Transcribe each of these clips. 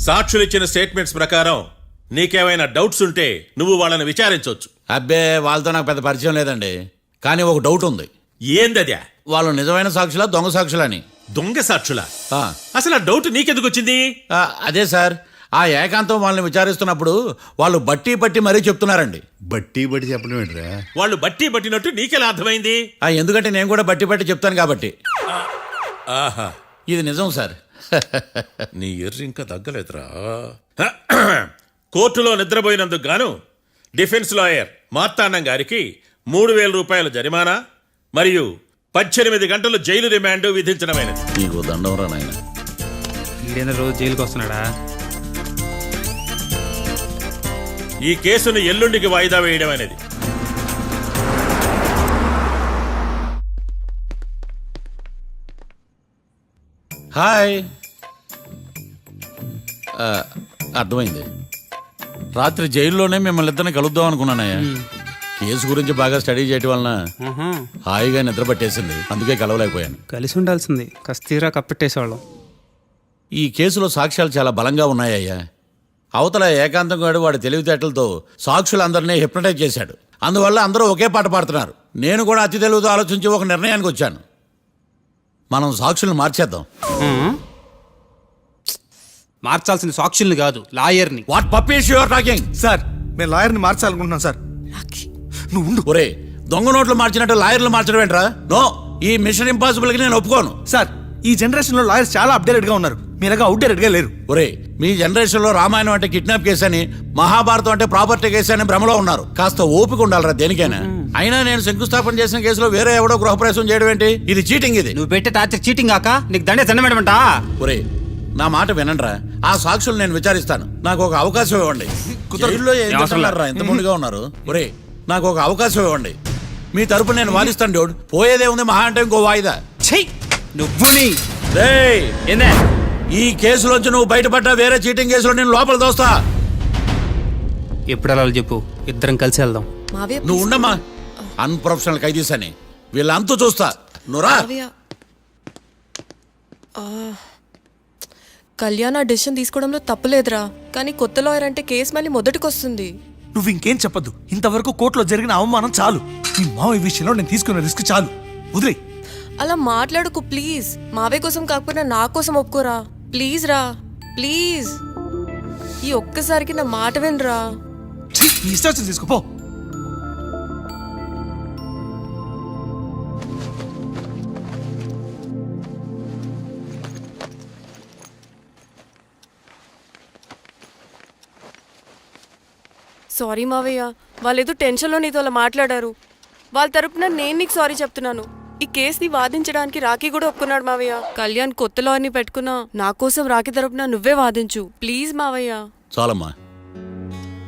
సాక్షులు ఇచ్చిన స్టేట్మెంట్స్ ప్రకారం నీకేమైనా డౌట్స్ ఉంటే నువ్వు వాళ్ళని విచారించవచ్చు. అబ్బే వాళ్ళతో నాకు పెద్ద పరిచయం లేదండి. కానీ ఒక డౌట్ ఉంది. ఏందద్యా? వాళ్ళు నిజమైన సాక్షులా దొంగ సాక్షులని? దొంగ సాక్షులా? ఆ, అసలు ఆ డౌట్ నీకెందుకు వచ్చింది? అదే సార్, ఆ ఏకాంతం వాళ్ళని విచారిస్తున్నప్పుడు వాళ్ళు బట్టి పట్టి మరీ చెప్తున్నారండి. బట్టి బట్టి చెప్పడం ఏంట్రా? వాళ్ళు బట్టి పట్టినట్టు నీకెలా అర్థమైంది? ఎందుకంటే నేను కూడా బట్టి పట్టి చెప్తాను కాబట్టి. ఆహా, ఇది నిజం సార్. నీ ఎర్రి ఇంకా తగ్గలేదురా. కోర్టులో నిద్రపోయినందుకు గాను డిఫెన్స్ లాయర్ మార్తాండం గారికి 3,000 రూపాయల జరిమానా మరియు 18 గంటలు జైలు రిమాండ్ విధించడమైనది. నీకు దండం రా నాయన. ఈడేనా రోజు జైలుకి వస్తున్నాడా? ఈ కేసును ఎల్లుండికి వాయిదా వేయడం అనేది. హాయ్. అర్థమైంది. రాత్రి జైల్లోనే మిమ్మల్ని ఇద్దరిని కలుద్దాం అనుకున్నానయ్యా. కేసు గురించి బాగా స్టడీ చేయటం వలన హాయిగా నిద్ర పట్టేసింది, అందుకే కలవలేకపోయాను. కలిసి ఉండాల్సింది, కస్తీరా కప్పెట్టేసేవాళ్ళం. ఈ కేసులో సాక్ష్యాలు చాలా బలంగా ఉన్నాయ్యా. అవతల ఏకాంతం గాడు వాడి తెలివితేటలతో సాక్షులందరినీ హిప్నటైజ్ చేశాడు. అందువల్ల అందరూ ఒకే పాట పాడుతున్నారు. నేను కూడా అతి తెలివితో ఆలోచించి ఒక నిర్ణయానికి వచ్చాను. మనం సాక్షులను మార్చేద్దాం. మార్చాల్సిన సాక్షుల్ని కాదు, లాయర్ని. What puppies you are talking? Sir మేము లాయర్ని మార్చాలనుకుంటున్నాం సార్. నువ్వు ఉండు. ఒరే, దొంగ నోట్లు మార్చినట్టు లాయర్లు మార్చడం ఏంట్రా? నో, ఈ మిషన్ ఇంపాసిబుల్ కి నేను ఒప్పుకోను. సార్ ఈ జనరేషన్ లో లాయర్స్ చాలా అప్డేటెడ్ గా ఉన్నారు, మీరుగా అవుట్డేటెడ్ గా లేరు. ఒరే, మీ జనరేషన్ లో రామాయణం అంటే కిడ్నాప్ కేసు అని, మహాభారతం అంటే ప్రాపర్టీ కేసు అని భ్రమలో ఉన్నారు. కాస్త ఓపిక ఉండాలరా దేనికైనా. అయినా నేను శంకుస్థాపన చేసిన కేసులో వేరే ఎవడో గృహప్రవేశం చేయడం ఏంటి? ఇది చీటింగ్. ఇది నువ్వు పెట్టే టార్చర్ చీటింగ్ కాక నీకు దండే దండమేడమంటా? ఒరే, నా మాట వినండిరా. ఆ సాక్షులు నేను విచారిస్తాను. నాకు ఒక అవకాశం ఇవ్వండి. జైల్లో ఏం చేస్తున్నారా ఇంత ముందుగా ఉన్నారు? ఒరే, నాకు ఒక అవకాశం ఇవ్వండి. మీ తరపు నేను వాదిస్తాను. డోడ్ పోయేదే ఉంది, మహా అంటే ఇంకో వాయిదా. నువ్వు ఏందే ఈ కేసులోంచి నువ్వు బయటపడ్డా వేరే చీటింగ్ కేసులో నేను లోపల దోస్తా. ఎప్పుడు వెళ్ళాలి చెప్పు, ఇద్దరం కలిసి వెళ్దాం. నువ్వు ఉండమ్మా. అన్ప్రొఫెషనల్ ఖైదీస్ అని వీళ్ళంతా చూస్తా. నువ్వురా. కళ్యాణ్ ఆ డెసిషన్ తీసుకోవడంలో తప్పులేదురా, కానీ కొత్త లాయర్ అంటే కేసు మళ్ళీ మొదటికి వస్తుంది. నువ్వు ఇంకేం చెప్పద్దు. ఇంతవరకు కోర్టులో జరిగిన అవమానం చాలు. నీ మావయ్య విషయంలో నేను తీసుకున్న రిస్క్ చాలు, వదిలే. అలా మాట్లాడుకు ప్లీజ్. మావే కోసం కాకపోయినా నా కోసం ఒప్పుకోరా ప్లీజ్ రా, ప్లీజ్. ఈ ఒక్కసారికి నా మాట వినరా. నీ ఇష్టం తీసుకోపో. సారీ మావయ్య, వాళ్ళేదో టెన్షన్లో నీతో అలా మాట్లాడారు. వాళ్ళ తరపున నేను నీకు సారీ చెప్తున్నాను. ఈ కేసుని వాదించడానికి రాఖీ కూడా ఒప్పుకున్నాడు మావయ్య. కళ్యాణ్ కొత్త లాయర్ని పెట్టుకున్నా నా కోసం రాఖీ తరపున నువ్వే వాదించు ప్లీజ్ మావయ్య. చాలమ్మా,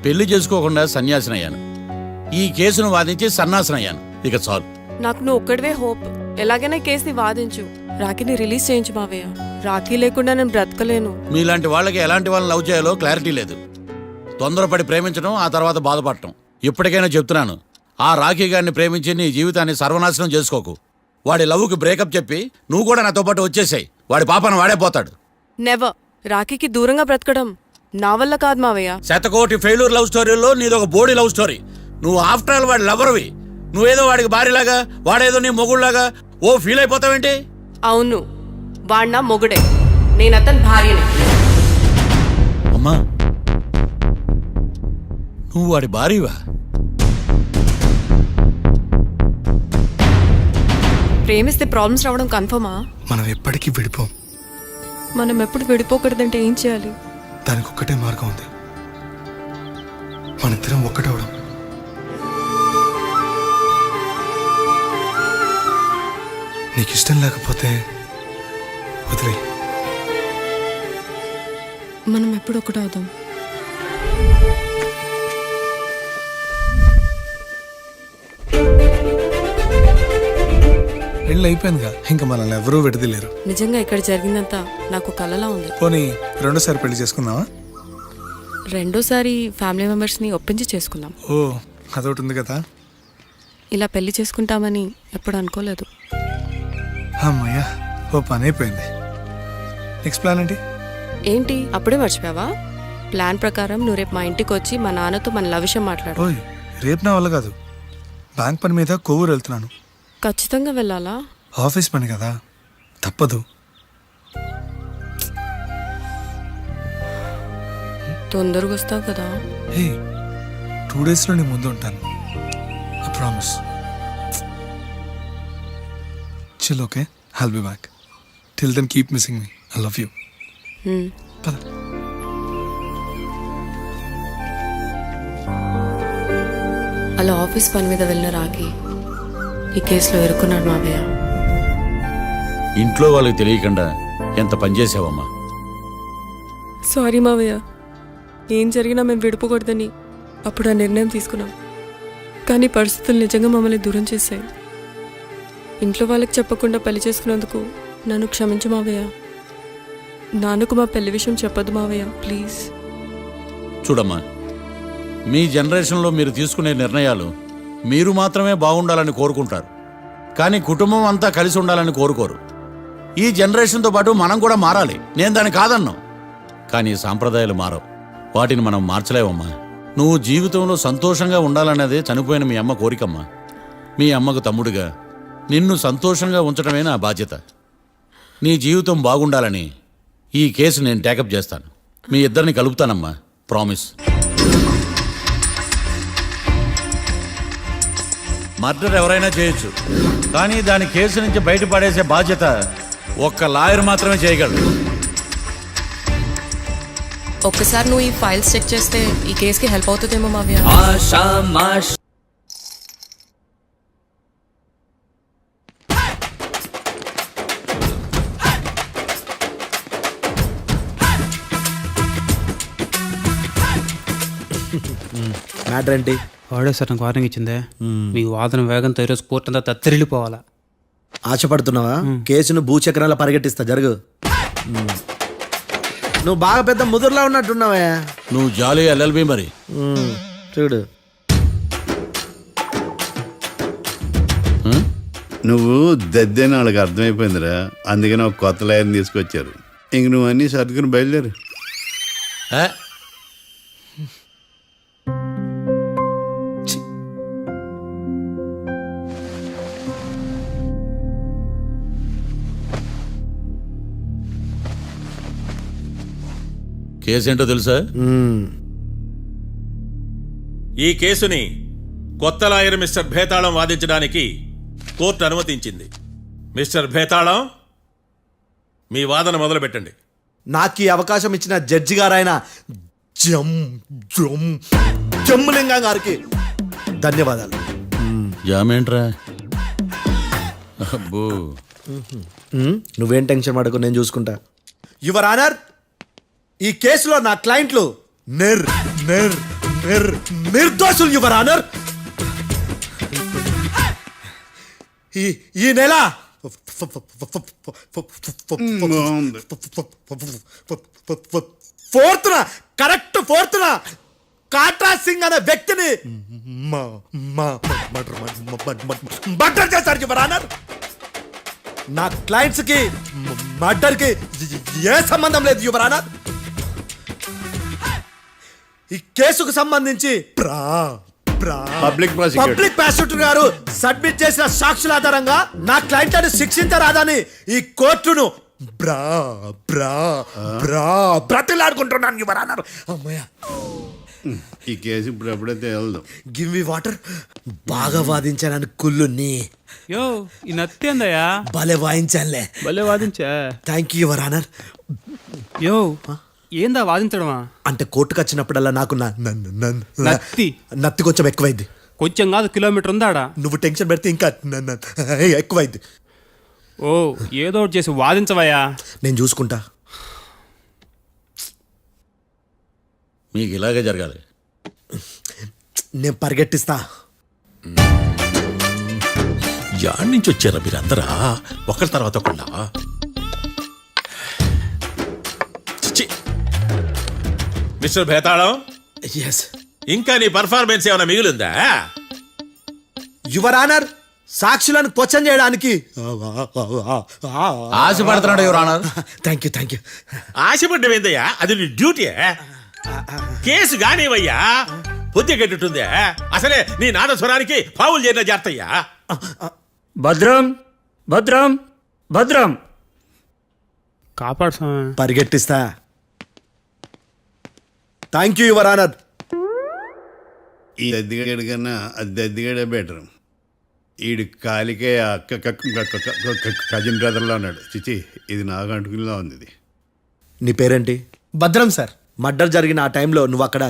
పెళ్లి చేసుకోకుండా సన్యాసినయ్యాను. ఈ కేసును వాదించి సన్నాసనయ్యాను. ఇక చాలు. నాకు నువ్వు ఒక్కడివే హోప్. ఎలాగైనా ఈ కేసుని వాదించు, రాఖీని రిలీజ్ చేయించు మావయ్య. రాఖీ లేకుండా నేను బ్రతకలేను. మీలాంటి వాళ్ళకి ఎలాంటి వాళ్ళని లవ్ చేయాలో క్లారిటీ లేదు. తొందరపడి ప్రేమించడం, ఆ తర్వాత బాధపడటం. ఇప్పటికైనా చెప్తున్నాను, ఆ రాఖీ గారిని ప్రేమించి నీ జీవితాన్ని సర్వనాశనం చేసుకోకు. వాడి లవ్కి బ్రేకప్ చెప్పి నువ్వు కూడా నాతో పాటు వచ్చేసాయి. వాడి పాపను వాడే పోతాడు. నెవర్. రాఖీకి దూరంగా బ్రతకడం నా వల్ల కాదు మావయ్య. శతకోటి ఫెయిల్యూర్ లవ్ స్టోరీలో నీదొక బోడీ లవ్ స్టోరీ. నువ్వు ఆఫ్టర్ ఆల్ వాడి లవర్వి. నువ్వేదో వాడికి భార్యలాగా, వాడేదో నీ మొగుడులాగా ఓ ఫీల్ అయిపోతావేంటి? అవును, వాడు నా మొగుడే, నేను అతని భార్యని. అమ్మా, నువ్వు వాడి భార్యవా? ప్రేమిస్తే ప్రాబ్లమ్స్ రావడం కన్ఫర్మా? మనం ఎప్పటికీ విడిపోం. మనం ఎప్పుడు విడిపోకూడదంటే ఏం చేయాలి? దానికి ఒక్కటే మార్గం ఉంది, మనిద్దరం ఒక్కటవడం. నీకు ఇష్టం లేకపోతే వదిలే. మనం ఎప్పుడు ఒకటవుదాం. పెళ్ళి అయిపోయిందిగా, ఇంకా మనల్ని ఎవరూ విడదలేరు. నిజంగా ఇక్కడ జరిగిందంతా నాకు కలలా ఉంది. పోనీ రెండోసారి పెళ్లి చేసుకుందామా? రెండోసారి ఫ్యామిలీ మెంబర్స్ని ఒప్పించి చేసుకుందాం. ఓ, అదొకటి ఉంది కదా. ఇలా పెళ్లి చేసుకుంటామని ఎప్పుడు అనుకోలేదు. అమ్మయ్యా, ఓ పని అయిపోయింది. నెక్స్ట్ ప్లాన్ ఏంటి? ఏంటి అప్పుడే మర్చిపోయావా? ప్లాన్ ప్రకారం నువ్వు రేపు మా ఇంటికి వచ్చి మా నాన్నతో మన లవ్ విషయం మాట్లాడు. ఓయ్ రేపు నా వల్ల కాదు. బ్యాంక్ పని మీద కొవ్వూరు వెళ్తున్నాను. ఖచ్చితంగా వెళ్ళాలా? ఆఫీస్ పని కదా, తప్పదు. తొందరగా వస్తావు కదా? హే 2 డేస్లో నీ ముందు ఉంటాను. I promise. Chill okay, I'll be back. Till then keep missing me. I love you. పద. అలా ఆఫీస్ పని మీద వెళ్ళిన రాకి ఈ కేసులో ఎరుకున్నాడు మావయ్య. ఇంట్లో వాళ్ళకి తెలియకుండా ఎంత పనిచేసావమ్మా. సారీ మావయ్య, ఏం జరిగినా మేము విడిపోకూడదని అప్పుడు ఆ నిర్ణయం తీసుకున్నాం. కానీ పరిస్థితులు నిజంగా మమ్మల్ని దూరం చేశాయి. ఇంట్లో వాళ్ళకి చెప్పకుండా పెళ్లి చేసుకున్నందుకు నన్ను క్షమించు మావయ్య. నాన్నకు మా పెళ్లి విషయం చెప్పదు మావయ్య, ప్లీజ్. చూడమ్మా, మీ జనరేషన్లో మీరు తీసుకునే నిర్ణయాలు మీరు మాత్రమే బాగుండాలని కోరుకుంటారు, కానీ కుటుంబం అంతా కలిసి ఉండాలని కోరుకోరు. ఈ జనరేషన్తో పాటు మనం కూడా మారాలి, నేను దాన్ని కాదన్నాను. కానీ సాంప్రదాయాలు మారవు, వాటిని మనం మార్చలేవమ్మా. నువ్వు జీవితంలో సంతోషంగా ఉండాలన్నదే చనిపోయిన మీ అమ్మ కోరికమ్మా. మీ అమ్మకు తమ్ముడిగా నిన్ను సంతోషంగా ఉంచడమే నా బాధ్యత. నీ జీవితం బాగుండాలని ఈ కేసు నేను టేకప్ చేస్తాను. మీ ఇద్దరిని కలుపుతానమ్మా, ప్రామిస్. మర్డర్ ఎవరైనా చేయొచ్చు, కానీ దాని కేసు నుంచి బయటపడేసే బాధ్యత ఒక్క లాయర్ మాత్రమే చేయగలడు. ఒక్కసారి నువ్వు ఈ ఫైల్స్ చెక్ చేస్తే ఈ కేసుకి హెల్ప్ అవుతుందేమో మావయ్య. మ్యాటర్ ఏంటి? వాడే సార్ నాకు వార్నింగ్ ఇచ్చిందే. మీ వాదన వేగంతో ఈరోజు కోర్టు అంతా తత్తరిల్లిపోవాలా. ఆశపడుతున్నావా? కేసును భూచక్రాల పరిగెట్టిస్తా, జరుగు. నువ్వు బాగా పెద్ద ముదురులా ఉన్నట్టున్నావా? నువ్వు జాలి ఎల్ఎల్బి మరి. చూడు, నువ్వు దద్దని వాళ్ళకి అర్థమైపోయిందిరా, అందుకని ఒక కొత్త లాయర్ని తీసుకొచ్చారు. ఇంక నువ్వు అన్నీ సర్దుకుని బయలుదేరు. ఏ? కేసేంటో తెలుసా? ఈ కేసుని కొత్త లాయర్ మిస్టర్ భేతాళం వాదించడానికి కోర్టు అనుమతించింది. మిస్టర్ భేతాళం, మీ వాదన మొదలు పెట్టండి. నాకు ఈ అవకాశం ఇచ్చిన జడ్జి గారైన జమ్ములింగం గారికి ధన్యవాదాలు. జామేంట్రా? అబ్బో, నువ్వేం టెన్షన్ పడకు, నేను చూసుకుంటా. యువర్ ఆనర్, ఈ కేసులో నా క్లయింట్లు నిర్దోషులు యువర్ ఆనర్. ఈ నెల ఫోర్త్న కాట్రా సింగ్ అనే వ్యక్తిని మర్డర్ చేశారు యువర్ ఆనర్. నా క్లయింట్స్ కి మర్డర్ కి ఏ సంబంధం లేదు యువర్ ఆనర్. ఈ కేసుకు సంబంధించి పబ్లిక్ ప్రాసిక్యూటర్ గారు సబ్మిట్ చేసిన సాక్షుల ఆధారంగా నా క్లయింట్లను శిక్షించరాదని ఈ కోర్టును బ్రతిలాడుకుంటున్నాను యువర్ ఆనర్. అమ్మయ్య, ఈ కేసు ఇప్పుడు ఎప్పుడైతే వెళ్దాం. Give me water. బాగా వాదించానని కుళ్ళుని యో ఈ నత్తేందయ్యా, భలే వాయించానులే. భలే వాదించా. Thank you your honour. యో ఏందా వాదించడమా? అంటే కోర్టుకు వచ్చినప్పుడల్లా నాకు నత్తి కొంచెం ఎక్కువైంది. కొంచెం కాదు, కిలోమీటర్ ఉందాడా. నువ్వు టెన్షన్ పెడితే ఇంకా ఎక్కువైంది. ఓ ఏదో ఒకటి చేసి వాదించవయ్యా. నేను చూసుకుంటా. మీకు ఇలాగే జరగాలి. నేను పరిగెట్టిస్తా. యాడ్ నుంచి వచ్చారా మీరందరా ఒకరి తర్వాత ఒకళ్ళ? మిస్టర్ భేతాళం, ఎస్ ఇంకా నీ పర్ఫార్మెన్స్ ఏమైనా మిగిలిందా? యువర్ ఆనర్, సాక్షులను క్వశ్చన్ చేయడానికి ఆశపడుతున్నాడు యువర్ ఆనర్. థ్యాంక్ యూ ఆశపడ్డమేందయ్యా, అది నీ డ్యూటీ. కేసు గానివయ్యా, బుద్ధి గట్టుందే. అసలే నీ నాదస్వరానికి పావులు చేరిన జాతయ్యా. భద్రం భద్రం భద్రం. కాపాడు స్వామి. పరిగెట్టిస్తా. Thank you your honour. ఈ దద్దిగాడి కన్నా అది దద్దిగాడే బెటర్. ఈడు కాలికే కజిన్ బ్రదర్లో ఉన్నాడు. చిచి, ఇది నాకు అంటుకునిలా ఉంది. ఇది నీ పేరేంటి? భద్రం సార్. మర్డర్ జరిగిన ఆ టైంలో నువ్వు అక్కడ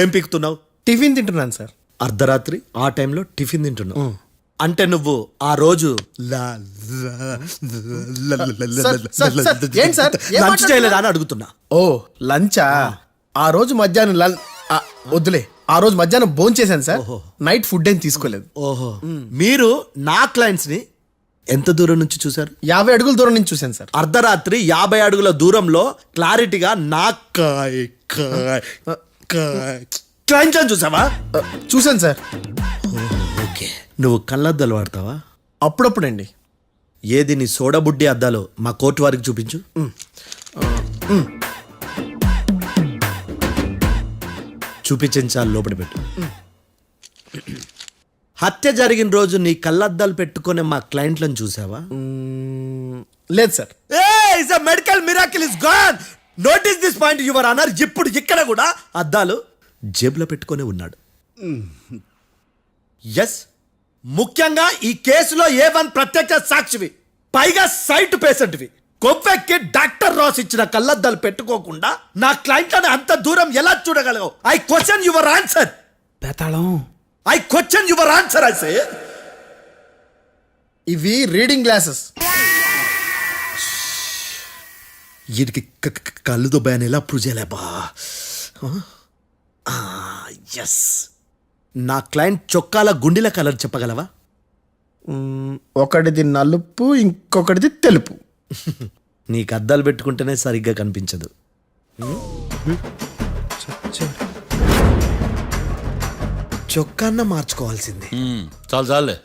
ఏం పీకుతున్నావు? టిఫిన్ తింటున్నాను సార్. అర్ధరాత్రి ఆ టైంలో టిఫిన్ తింటున్నావు అంటే నువ్వు ఆ రోజు ఏంటి సార్? ఏం లంచ్ చేయలేదా అని అడుగుతున్నా. ఓ లంచా? ఆ రోజు మధ్యాహ్నం వద్దులే, ఆ రోజు మధ్యాహ్నం భోజనం చేశాను సార్. నైట్ ఫుడ్ ఏం తీసుకోలేదు. ఓహో, మీరు నా క్లయింట్స్ ని ఎంత దూరం నుంచి చూశారు? 50 అడుగుల దూరం నుంచి చూశాను సార్. అర్ధరాత్రి 50 అడుగుల దూరంలో క్లారిటీగా నా క్లయింట్స్ అని చూసావా? చూశాను సార్. ఓకే, నువ్వు కళ్ళద్దాలు వాడతావా? అప్పుడప్పుడండి. ఏది నీ సోడబుడ్డి అద్దాలు మా కోర్టు వారికి చూపించు. చూపించాలి, లోపల పెట్టు. హత్య జరిగిన రోజు నీ కళ్ళద్దాలు పెట్టుకునే మా క్లయింట్లను చూసావా? లేదు sir. Medical miracle is gone. Notice this point your honour. ఇప్పుడు ఇక్కడ కూడా అద్దాలు జేబులో పెట్టుకొని ఉన్నాడు. ఎస్, ముఖ్యంగా ఈ కేసులో A1 ప్రత్యక్ష సాక్షివి, పైగా సైట్ పేషెంట్వి. కొవ్వెక్కి డాక్టర్ రాస్ ఇచ్చిన కళ్ళద్దాలు పెట్టుకోకుండా నా క్లయింట్లను అంత దూరం ఎలా చూడగలవు? I question your answer. బేతాళం. I question your answer. I say ఇవి రీడింగ్ గ్లాసెస్. వీడికి కళ్ళు దుబ్బాయని ఎలా ప్రూవ్ చేయలేబా? ఎస్, నా క్లయింట్ చొక్కాల గుండెల కలర్ చెప్పగలవా? ఒకటిది నలుపు, ఇంకొకటిది తెలుపు. నీకు అద్దాలు పెట్టుకుంటేనే సరిగ్గా కనిపించదు. చొక్కాన్న మార్చుకోవాల్సింది. చాలు చాలులే,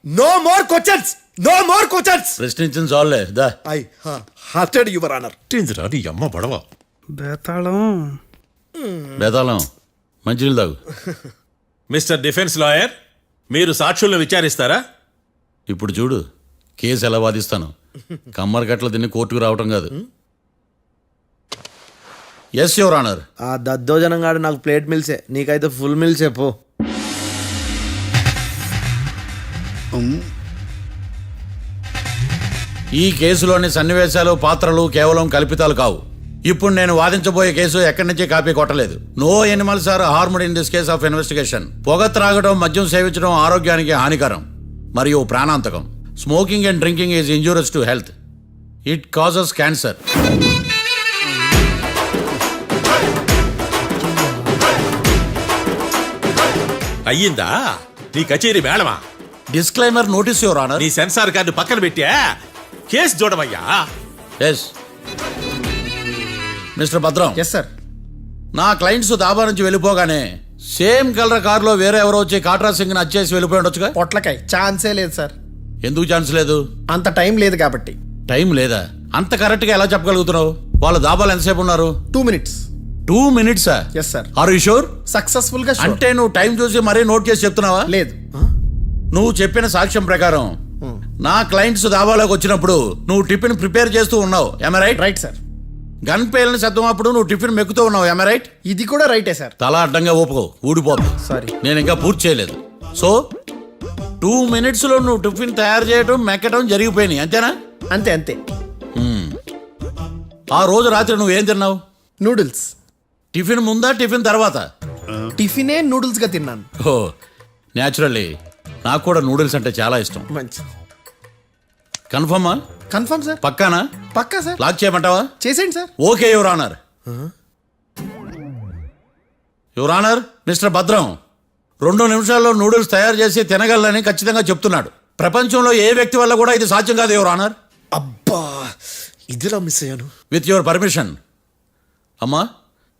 no more questions, no more questions. ప్రశ్నించింది చాలులే. దా ఐ హార్టెడ్ యువర్ ఆనర్. నీ అమ్మ పడవ. బేతాళం. బేతాళం, మంచినీళ్ళు తాగు. మిస్టర్ డిఫెన్స్ లాయర్, మీరు సాక్షులను విచారిస్తారా? ఇప్పుడు చూడు, కేసు ఎలా వాదిస్తాను. కమ్మరి గట్ల తిని కోర్టుకు రావటం కాదు. Yes your honour. ఆ దద్దోజనం గాడు నాకు ప్లేట్ మిల్సే, నీకైతే ఫుల్ మిల్సే పో. ఈ కేసులోని సన్నివేశాలు, పాత్రలు కేవలం కల్పితాలు కావు. ఇప్పుడు నేను వాదించబోయే కేసు ఎక్కడి నుంచి కాపీ కొట్టలేదు. No animals are harmed in this case of investigation. పొగ త్రాగడం, మద్యం సేవించడం ఆరోగ్యానికి హానికరం మరియు ప్రాణాంతకం. Smoking and drinking is injurious to health. It causes cancer. అయ్యిందా నీ కచేరీ మేడమా? Disclaimer notice your honour. నీ సెన్సార్ కార్డు పక్కన పెట్టా కేసు చూడమయ్యా. Yes mister Bhadram. Yes sir. నా క్లయింట్స్ దాబా నుంచి వెళ్ళిపోగానే సేమ్ కలర్ కారులో వేరే ఎవరో వచ్చి కాట్రా సింగ్ వచ్చేసి వెళ్ళిపోయి ఉండొచ్చుగా. పొట్లకాయ ఛాన్సే లేదు సార్. ఎందుకు ఛాన్స్ లేదు? అంత టైం లేదు కాబట్టి. టైం లేదా? అంత కరెక్ట్గా ఎలా చెప్పగలుగుతున్నావు? వాళ్ళ దాబాలు ఎంతసేపు ఉన్నారు? 2 minutes. 2 minutes? Yes sir. Are you sure? Successful గా sure. అంటే నువ్వు టైం చూసి మరీ నోట్ చేసి చెప్తున్నావా? లేదు. నువ్వు చెప్పిన సాక్ష్యం ప్రకారం నా క్లయింట్స్ దాబాలోకి వచ్చినప్పుడు నువ్వు టిఫిన్ ప్రిపేర్ చేస్తూ ఉన్నావు. ఎమ్ రైట్? Right sir. గన్ పేలిన శబ్దం అప్పుడు నువ్వు టిఫిన్ మెక్కుతూ ఉన్నావు. ఎమ్ రైట్? ఇది కూడా రైటే సార్. తల అడ్డంగా ఊపుకో, ఊడిపోతుంది. సారీ. నేను ఇంకా పూర్తి చేయలేదు. సో 2 minutes లో నువ్వు టిఫిన్ తయారు చేయడం, మెక్కడం జరిగిపోయినాయి, అంతేనా? అంతే అంతే. ఆ రోజు రాత్రి నువ్వు ఏం తిన్నావు? నూడిల్స్. టిఫిన్ ముందా, టిఫిన్ తర్వాత? టిఫినే నూడిల్స్ గా తిన్నాను. ఓ న్యాచురల్లీ నాకు కూడా నూడిల్స్ అంటే చాలా ఇష్టం. మంచి. కన్ఫర్మా? Confirm sir. పక్కానా? పక్కా సార్. లాక్ చేయమంటావా? చేసేయండి sir. Okay your honour. Your honour, mister Bhadram 2 నిమిషాల్లో నూడిల్స్ తయారు చేసి తినగలని ఖచ్చితంగా చెప్తున్నాడు. ప్రపంచంలో ఏ వ్యక్తి వల్ల కూడా ఇది సాధ్యం కాదు యువర్ ఆనర్. అబ్బా, ఇదిలా మిస్ అయ్యాను. With your permission. అమ్మా,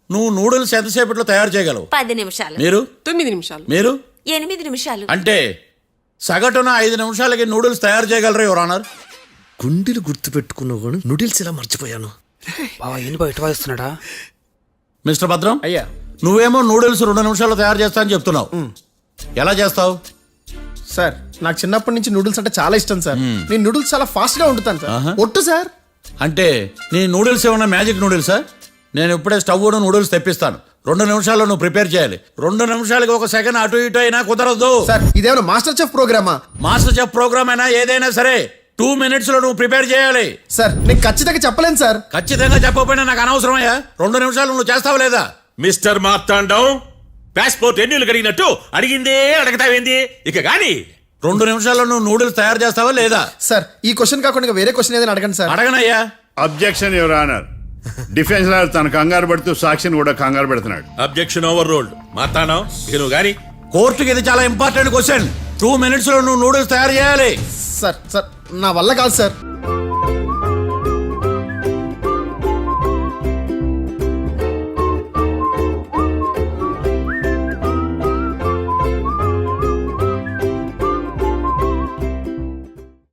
నువ్వు నూడిల్స్ ఎంతసేపట్లో తయారు చేయగలవు? 10 నిమిషాలు. మీరు? 9 నిమిషాలు. మీరు? 8 నిమిషాలు. అంటే సగటున 5 నిమిషాలకి నూడిల్స్ తయారు చేయగలరు యువర్ ఆనర్. గుండెలు గుర్తు పెట్టుకున్నావు కానీ నూడిల్స్ ఇలా మర్చిపోయాను. బావా ఏంటి బయట వాయిస్తున్నాడా? మిస్టర్ భద్రం, అయ్యా నువ్వేమో నూడిల్స్ 2 నిమిషాల్లో తయారు చేస్తా అని చెప్తున్నావు. ఎలా చేస్తావు? సార్ నాకు చిన్నప్పటి నుంచి నూడిల్స్ అంటే చాలా ఇష్టం సార్. నేను నూడిల్స్ చాలా ఫాస్ట్ గా వండుతాను సార్. ఒట్టు సార్. అంటే నీ నూడిల్స్ ఏమన్నా మ్యాజిక్ నూడిల్సా? నేను ఇప్పుడే స్టవ్ నూడిల్స్ తెప్పిస్తాను. 2 నిమిషాల్లో నువ్వు ప్రిపేర్ చేయాలి. 2 నిమిషాలకి 1 సెకండ్ అటు ఇటు అయినా కుదరదు. సార్ ఇదేమైనా మాస్టర్ చెఫ్ ప్రోగ్రామా? మాస్టర్ చెఫ్ ప్రోగ్రామ్ అయినా ఏదైనా సరే 2 minutes లో నువ్వు ప్రిపేర్ చేయాలి. సార్ నేను ఖచ్చితంగా చెప్పలేను సార్. ఖచ్చితంగా చెప్పకపోయినా నాకు అనవసరమయ్యా. 2 నిమిషాలు నువ్వు చేస్తావు లేదా? మిస్టర్ మార్తాండం, పాస్పోర్ట్ ఎన్నిళ్ళు కడిగినట్టు అడిగిందే అడగతావేంది? ఇక గాని 2 నిమిషాల్లో నువ్వు నూడిల్స్ తయారు చేస్తావా లేదా? సార్ ఈ క్వశ్చన్ కాకుండా ఇంకా వేరే క్వశ్చన్ ఏదైనా అడగండి సార్. అడగనయ్యా. Objection your honour. Defence lawyer తన కంగారు పడుతూ సాక్షిని కూడా కంగారు పెడుతున్నాడు. Objection over ruled. మార్తాండం, ఇక నువ్వు గాని కోర్టుకి ఇది చాలా ఇంపార్టెంట్ క్వశ్చన్. 2 minutes లో నువ్వు నూడిల్స్ తయారు చేయాలి. సార్ సార్ నా వల్ల కాదు సార్.